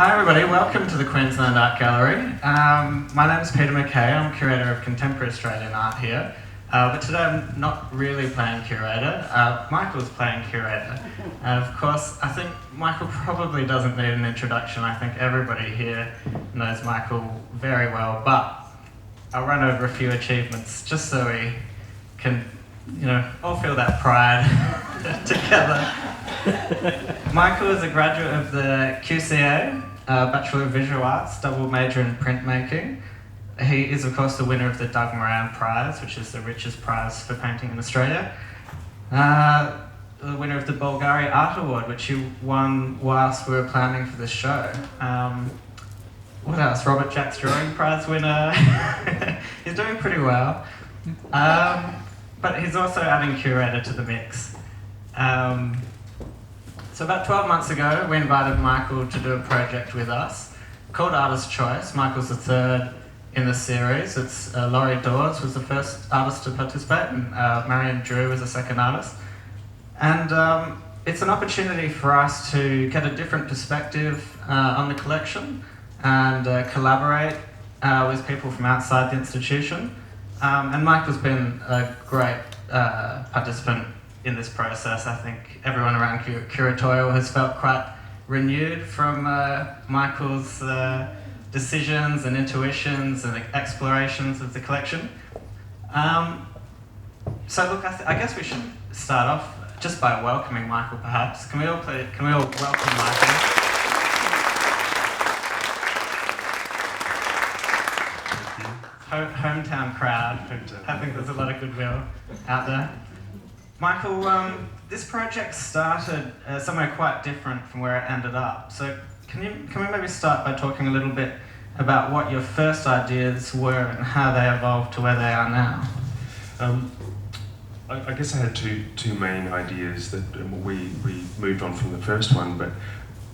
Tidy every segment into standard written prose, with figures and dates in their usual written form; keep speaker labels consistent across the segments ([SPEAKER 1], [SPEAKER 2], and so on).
[SPEAKER 1] Hi everybody, welcome to the Queensland Art Gallery. My name is Peter McKay, I'm Curator of Contemporary Australian Art here. But today I'm not really playing Curator, Michael's playing Curator. Of course, I think Michael probably doesn't need an introduction. I think everybody here knows Michael very well, but I'll run over a few achievements just so we can, all feel that pride together. Michael is a graduate of the QCA, Bachelor of Visual Arts, double major in printmaking. He is, of course, the winner of the Doug Moran Prize, which is the richest prize for painting in Australia. The winner of the Bulgari Art Award, which he won whilst we were planning for this show. What else? Robert Jack's Drawing Prize winner. He's doing pretty well. But he's also adding Curator to the mix. So about 12 months ago, we invited Michael to do a project with us called Artist Choice. Michael's the third in the series. It's Laurie Dawes was the first artist to participate, and Marion Drew was the second artist. And it's an opportunity for us to get a different perspective on the collection and collaborate with people from outside the institution. And Michael's been a great participant in this process. I think everyone around Curatorial has felt quite renewed from Michael's decisions and intuitions and explorations of the collection. So look, I guess we should start off just by welcoming Michael, perhaps. Can we all welcome Michael? Hometown crowd. I think there's a lot of goodwill out there. Michael, this project started somewhere quite different from where it ended up. So can we maybe start by talking a little bit about what your first ideas were and how they evolved to where they are now?
[SPEAKER 2] I guess I had two main ideas that we moved on from the first one, but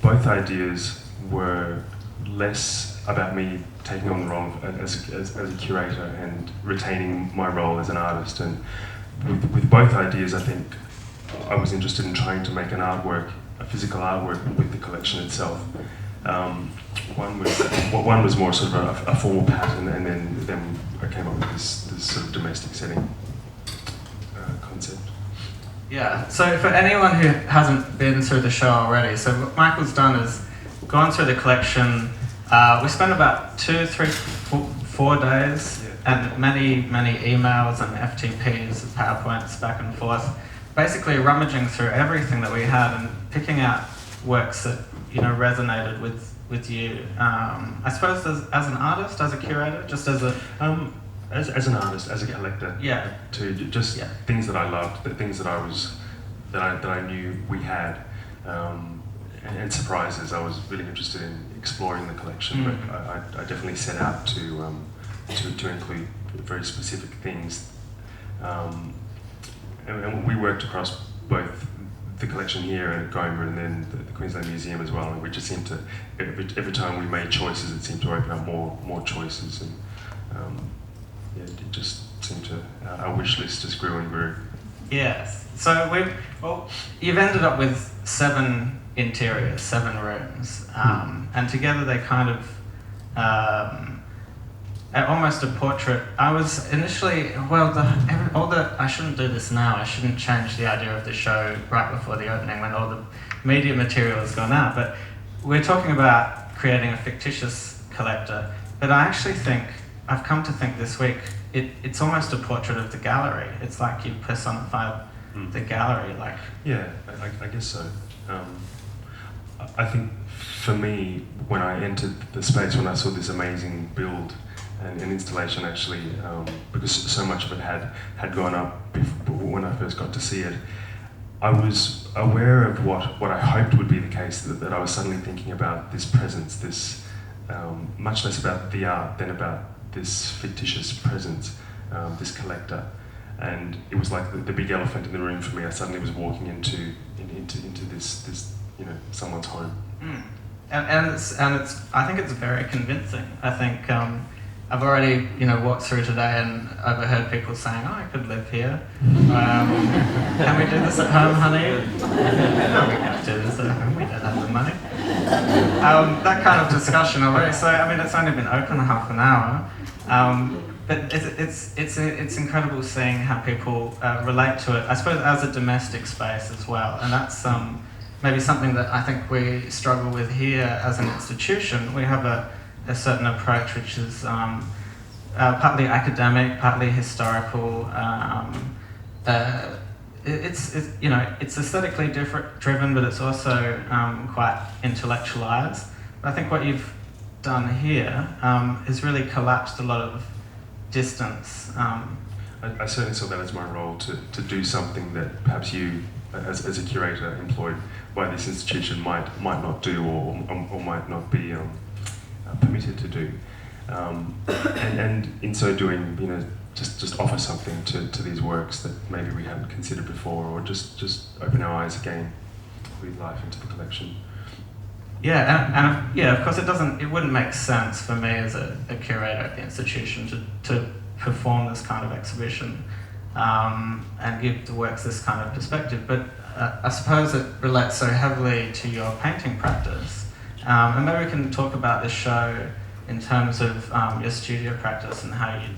[SPEAKER 2] both ideas were less about me taking on the role as a curator and retaining my role as an artist. And with both ideas, I think I was interested in trying to make a physical artwork with the collection itself. One was more sort of a formal pattern, and then I came up with this sort of domestic setting concept.
[SPEAKER 1] Yeah, so for anyone who hasn't been through the show already, so what Michael's done is gone through the collection. We spent about 2, 3, 4 days, and many emails and FTPs and PowerPoints back and forth, basically rummaging through everything that we had and picking out works that resonated with you. I suppose as an artist, as a curator, just as a
[SPEAKER 2] as an artist, as a collector.
[SPEAKER 1] Yeah.
[SPEAKER 2] Things that I loved, the things that I knew we had, and surprises. I was really interested in exploring the collection, but I definitely set out to include very specific things. And we worked across both the collection here at QAGOMA and then the Queensland Museum as well. And we just seemed to, every time we made choices, it seemed to open up more choices. And it just seemed to, our wish list just grew and grew.
[SPEAKER 1] Yes. So you've ended up with 7 interiors, 7 rooms, and together they kind of almost a portrait. I was initially, I shouldn't do this now, I shouldn't change the idea of the show right before the opening when all the media material has gone out, but we're talking about creating a fictitious collector, but I actually think, I've come to think this week, it's almost a portrait of the gallery. It's like you personified the gallery, like...
[SPEAKER 2] Yeah, I guess so. I think for me, when I entered the space, when I saw this amazing build, and an installation actually, because so much of it had gone up when I first got to see it, I was aware of what I hoped would be the case, that I was suddenly thinking about this presence, this much less about the art than about this fictitious presence, this collector. And it was like the big elephant in the room for me. I suddenly was walking into this someone's home.
[SPEAKER 1] And it's I think it's very convincing. I think I've already walked through today and overheard people saying, "Oh, I could live here. Can we do this at home, honey?" No, we can't do this at home. We don't have the money. that kind of discussion already. So I mean, it's only been open half an hour, but it's incredible seeing how people relate to it. I suppose as a domestic space as well, and that's maybe something that I think we struggle with here as an institution. We have a certain approach which is partly academic, partly historical. It's aesthetically driven, but it's also quite intellectualized. But I think what you've done here has really collapsed a lot of distance.
[SPEAKER 2] I certainly saw that as my role to do something that perhaps you, as a curator employed by this institution, might not do or might not be permitted to do. And in so doing, just offer something to these works that maybe we hadn't considered before, or just open our eyes again, breathe life into the collection.
[SPEAKER 1] Yeah, and of course it wouldn't make sense for me as a curator at the institution to perform this kind of exhibition and give the works this kind of perspective, but I suppose it relates so heavily to your painting practice. And maybe we can talk about this show in terms of your studio practice and how you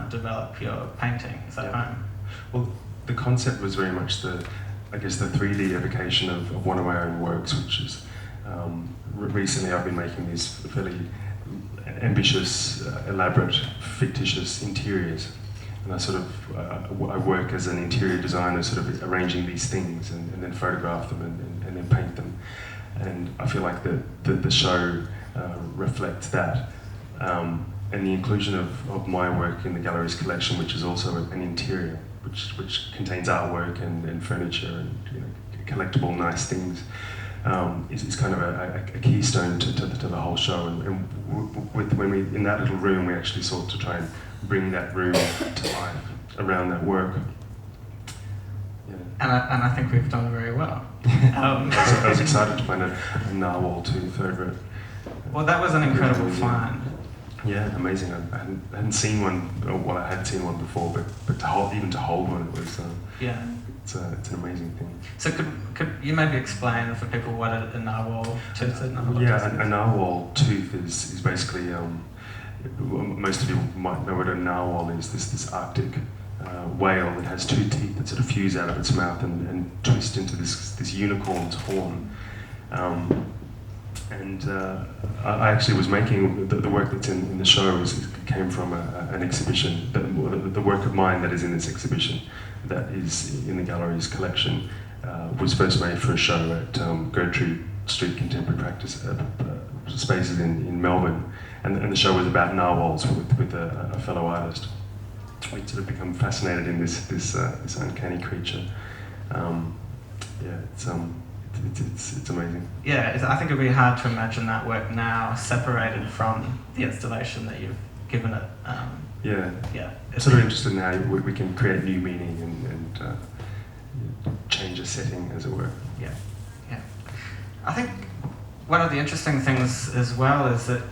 [SPEAKER 1] develop your paintings at home.
[SPEAKER 2] Well, the concept was very much the 3D evocation of one of my own works, which is recently I've been making these fairly ambitious, elaborate, fictitious interiors. And I work as an interior designer, sort of arranging these things and then photograph them and then paint them. And I feel like the show reflects that. And the inclusion of my work in the gallery's collection, which is also an interior, which contains artwork and furniture and collectible nice things, is kind of a keystone to the whole show. And when we in that little room, we actually sought to try and bring that room to life around that work. Yeah.
[SPEAKER 1] And I think we've done very well.
[SPEAKER 2] I was excited to find a narwhal tooth over it.
[SPEAKER 1] Well, that was an incredible find.
[SPEAKER 2] Yeah, amazing. I hadn't seen one. Well, I had seen one before, but to hold one, it was.
[SPEAKER 1] Yeah.
[SPEAKER 2] It's an amazing thing.
[SPEAKER 1] So could you maybe explain for people what a narwhal tooth is?
[SPEAKER 2] A narwhal tooth is basically. Most of you might know what a narwhal is. This Arctic whale that has two teeth that sort of fuse out of its mouth and twist into this unicorn's horn. I actually was making the work that's in the show came from an exhibition, the work of mine that is in this exhibition that is in the gallery's collection was first made for a show at Gertrude Street Contemporary Practice spaces in Melbourne, and the show was about narwhals with a fellow artist. We'd sort of become fascinated in this uncanny creature. It's amazing.
[SPEAKER 1] Yeah, I think it'd be hard to imagine that work now separated from the installation that you've given it.
[SPEAKER 2] It's sort of interesting how we can create new meaning and change a setting, as it were.
[SPEAKER 1] Yeah. I think one of the interesting things as well is that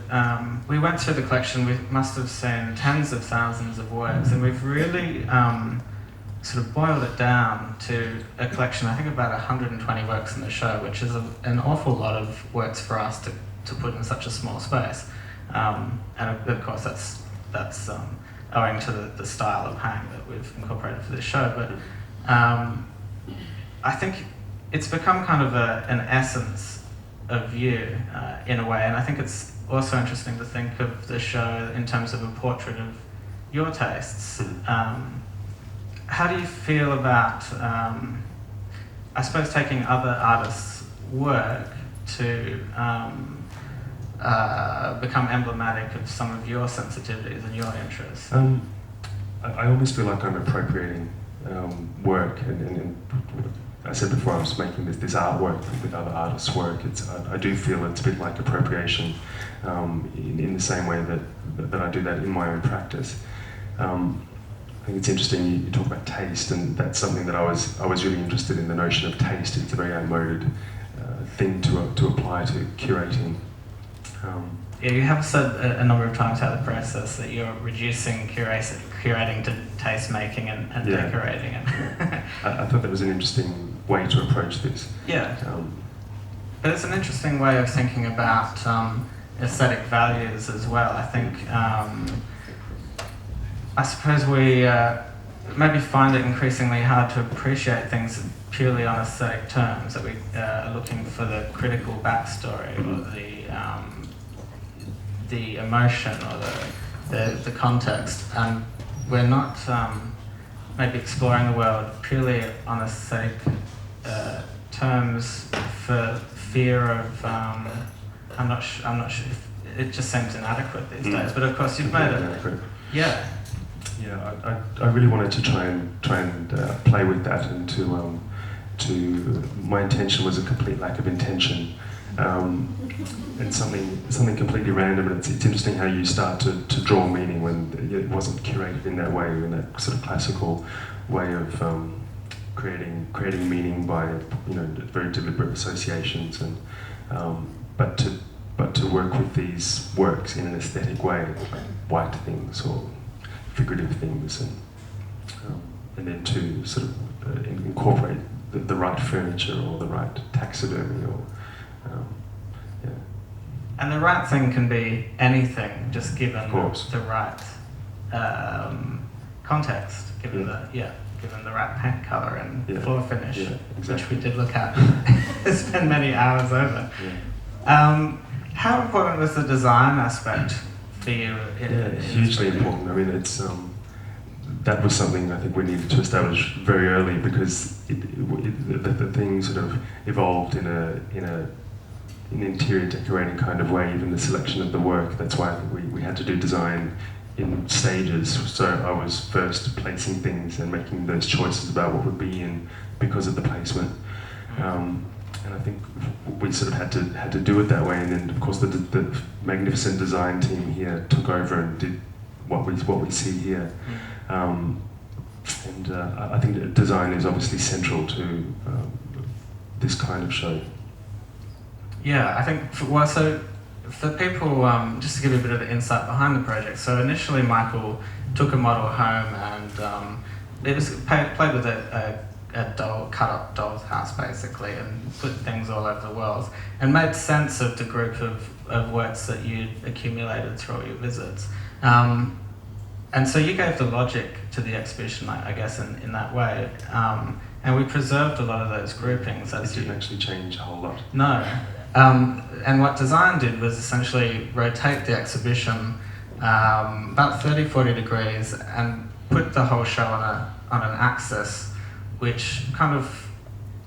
[SPEAKER 1] we went through the collection, we must have seen tens of thousands of works, and we've really sort of boiled it down to a collection, I think about 120 works in the show, which is an awful lot of works for us to put in such a small space. And of course that's owing to the style of hang that we've incorporated for this show. But I think it's become kind of an essence of you in a way, and I think it's also interesting to think of the show in terms of a portrait of your tastes. How do you feel about, I suppose, taking other artists' work to become emblematic of some of your sensitivities and your interests?
[SPEAKER 2] I almost feel like I'm appropriating work, and I said before I was making this artwork with other artists' work. I do feel it's a bit like appropriation in the same way that I do that in my own practice. I think it's interesting you talk about taste, and that's something that I was really interested in, the notion of taste. It's a very outmoded thing to apply to curating.
[SPEAKER 1] Yeah, you have said a number of times how the process that you're reducing curating to taste making and decorating it.
[SPEAKER 2] I thought that was an interesting way to approach this.
[SPEAKER 1] Yeah. but it's an interesting way of thinking about aesthetic values as well. I think, I suppose we maybe find it increasingly hard to appreciate things purely on aesthetic terms, that we are looking for the critical backstory or the emotion or the context, and we're not maybe exploring the world purely on aesthetic terms for fear of I'm not sure if it just seems inadequate these days, but of course you've made it. Yeah.
[SPEAKER 2] Yeah, I really wanted to try and play with that, and to my intention was a complete lack of intention, and something completely random. And it's interesting how you start to draw meaning when it wasn't curated in that way, in that sort of classical way of creating meaning by very deliberate associations, and but to work with these works in an aesthetic way, like white things or figurative things, and then to sort of incorporate the right furniture or the right taxidermy or yeah.
[SPEAKER 1] And the right thing can be anything, just given the right context, given given the right paint colour and floor finish, exactly. Which we did look at. Spend many hours over.
[SPEAKER 2] Yeah.
[SPEAKER 1] How important was the design aspect for you?
[SPEAKER 2] Hugely important. I mean, it's that was something I think we needed to establish very early, because the thing sort of evolved in an interior decorating kind of way. Even the selection of the work. That's why I think we had to do design in stages. So I was first placing things and making those choices about what would be in because of the placement. And I think we sort of had to do it that way, and then of course the magnificent design team here took over and did what we see here. I think that design is obviously central to this kind of show.
[SPEAKER 1] Yeah, I think so for people, just to give you a bit of insight behind the project. So initially, Michael took a model home and it was played with a cut-up doll's house, basically, and put things all over the walls, and made sense of the group of works that you'd accumulated through all your visits. And so you gave the logic to the exhibition, I guess, in that way. And we preserved a lot of those groupings.
[SPEAKER 2] It didn't actually change a whole lot.
[SPEAKER 1] No. And what design did was essentially rotate the exhibition about 30-40 degrees and put the whole show on an axis, which kind of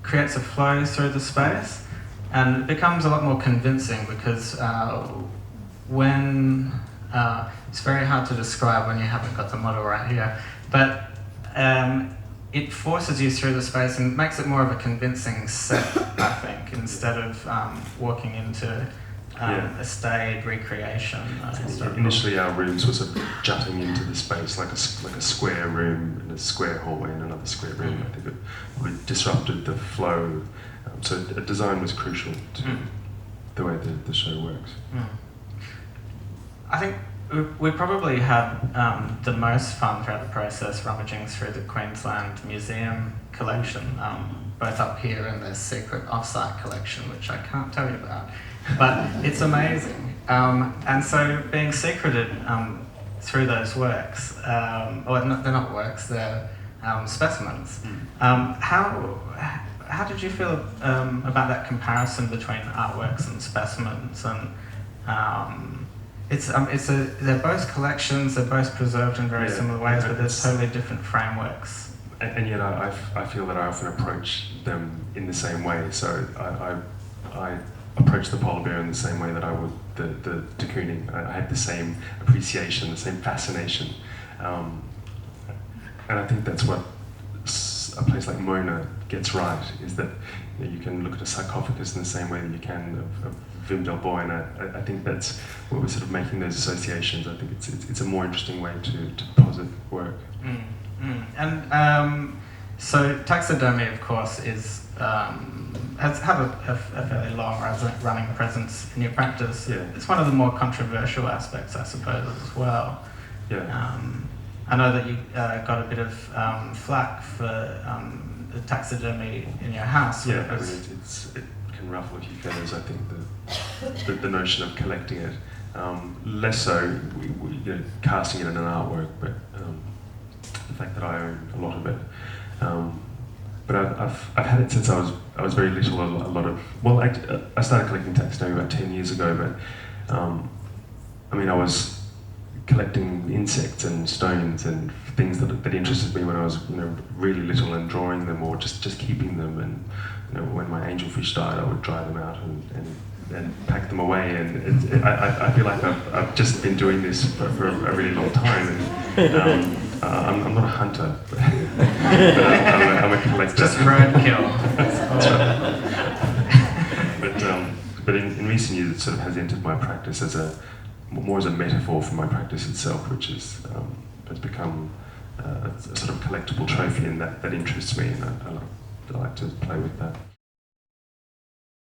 [SPEAKER 1] creates a flow through the space, and it becomes a lot more convincing, because when it's very hard to describe when you haven't got the model right here, but it forces you through the space and makes it more of a convincing set, I think, instead of walking into a staid recreation.
[SPEAKER 2] Initially, our rooms were sort of jutting into the space like a square room and a square hallway and another square room. I think it probably disrupted the flow. So design was crucial to the way the show works.
[SPEAKER 1] I think we probably had the most fun throughout the process rummaging through the Queensland Museum collection, both up here and their secret off-site collection, which I can't tell you about, but it's amazing. And so being secreted through those works, they're not works, they're specimens. How did you feel about that comparison between artworks and specimens? And they're both collections, they're both preserved in very similar ways, but there's totally different frameworks.
[SPEAKER 2] And yet I feel that I often approach them in the same way. So I approach the polar bear in the same way that I would the de Kooning. I had the same appreciation, the same fascination. And I think that's what a place like Mona gets right, is that you can look at a sarcophagus in the same way that you can of Wim Delboy, and I think that's what we're sort of making those associations. I think it's a more interesting way to posit work.
[SPEAKER 1] And so taxidermy, of course, has a fairly long running presence in your practice.
[SPEAKER 2] Yeah.
[SPEAKER 1] It's one of the more controversial aspects, I suppose, as well.
[SPEAKER 2] Yeah.
[SPEAKER 1] I know that you got a bit of flack for the taxidermy in your house.
[SPEAKER 2] Yeah, it can ruffle a few feathers. I think the notion of collecting it, less so casting it in an artwork, but the fact that I own a lot of it. But I've had it since I was very little. A lot of I started collecting taxidermy about 10 years ago, but I was collecting insects and stones and things that interested me when I was really little, and drawing them or just keeping them. And when my angelfish died, I would dry them out and pack them away. And I feel like I've just been doing this for a really long time. And I'm not a hunter, but I'm a collector.
[SPEAKER 1] Just roadkill.
[SPEAKER 2] But in recent years, it sort of has entered my practice more as a metaphor for my practice itself, which has become a sort of collectible trophy, and that interests me, and I like to play with that.